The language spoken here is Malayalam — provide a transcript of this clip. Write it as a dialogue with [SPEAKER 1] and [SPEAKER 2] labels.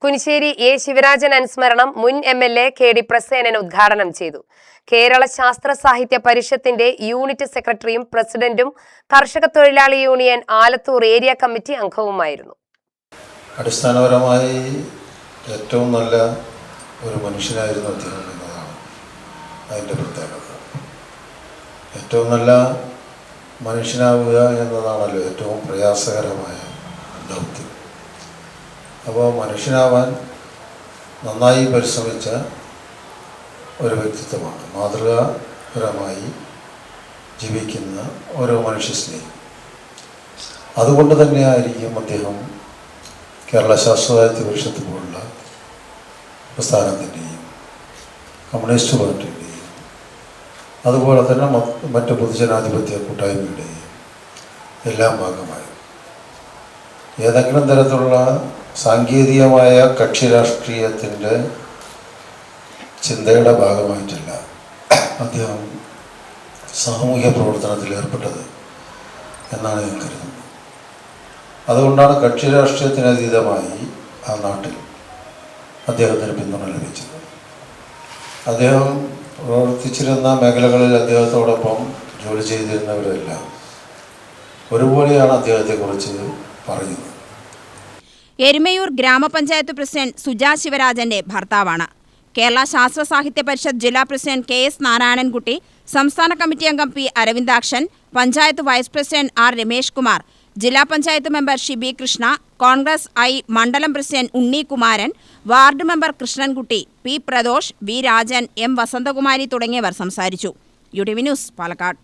[SPEAKER 1] കുനിശ്ശേരി എ ശിവരാജൻ അനുസ്മരണം മുൻ എംഎൽഎ കെ.ഡി. പ്രസേനൻ ഉദ്ഘാടനം ചെയ്തു. കേരള ശാസ്ത്ര സാഹിത്യ പരിഷത്തിന്റെ യൂണിറ്റ് സെക്രട്ടറിയും പ്രസിഡന്റും കർഷക തൊഴിലാളി യൂണിയൻ ആലത്തൂർ ഏരിയ കമ്മിറ്റി അംഗവുമായിരുന്നു.
[SPEAKER 2] അടിസ്ഥാനപരമായി ഏറ്റവും നല്ല ഒരു മനുഷ്യനായിരുന്നു അദ്ദേഹം എന്നതാണ് അതിൻ്റെ പ്രത്യേകത. ഏറ്റവും നല്ല മനുഷ്യനാവുക എന്നതാണല്ലോ ഏറ്റവും പ്രയാസകരമായ ദൗത്യം. അപ്പോൾ മനുഷ്യനാവാൻ നന്നായി പരിശ്രമിച്ച ഒരു വ്യക്തിത്വമാണ്. മാതൃകാപരമായി ജീവിക്കുന്ന ഓരോ മനുഷ്യസ്നേഹി. അതുകൊണ്ട് തന്നെയായിരിക്കും അദ്ദേഹം കേരള ശാസ്ത്ര സാഹിത്യ പരിഷത്ത് പോലുള്ള പ്രസ്ഥാനത്തിൻ്റെയും കമ്മ്യൂണിസ്റ്റ് പാർട്ടിയുടെയും അതുപോലെ തന്നെ മറ്റ് പൊതുജനാധിപത്യ കൂട്ടായ്മയുടെയും എല്ലാം ഭാഗമായി ഏതെങ്കിലും തരത്തിലുള്ള സാങ്കേതികമായ കക്ഷി രാഷ്ട്രീയത്തിൻ്റെ ചിന്തയുടെ ഭാഗമായിട്ടല്ല അദ്ദേഹം സാമൂഹ്യ പ്രവർത്തനത്തിൽ ഏർപ്പെട്ടത് എന്നാണ് ഞാൻ കരുതുന്നത്. അതുകൊണ്ടാണ് കക്ഷി രാഷ്ട്രീയത്തിനതീതമായി ആ നാട്ടിൽ അദ്ദേഹത്തിന് പിന്തുണ ലഭിച്ചത്. അദ്ദേഹം പ്രവർത്തിച്ചിരുന്ന മേഖലകളിൽ അദ്ദേഹത്തോടൊപ്പം ജോലി ചെയ്തിരുന്നവരെല്ലാം ഒരുപോലെയാണ് അദ്ദേഹത്തെക്കുറിച്ച് പറയുന്നത്.
[SPEAKER 3] എരുമയൂർ ഗ്രാമപഞ്ചായത്ത് പ്രസിഡന്റ് സുജാ ശിവരാജന്റെ ഭർത്താവാണ്. കേരള ശാസ്ത്ര സാഹിത്യ പരിഷത്ത് ജില്ലാ പ്രസിഡന്റ് KS നാരായണൻകുട്ടി, സംസ്ഥാന കമ്മിറ്റി അംഗം P Aravindakshan, panchayat vice president R Ramesh Kumar, ജില്ലാ പഞ്ചായത്ത് മെമ്പർ ഷിബി കൃഷ്ണ, കോൺഗ്രസ് I മണ്ഡലം president Unni Kumaran, ward member Krishnankutty, P Pradosh, V Rajan, M Vasanthakumari തുടങ്ങിയവർ സംസാരിച്ചു. UTV news, Palakkad.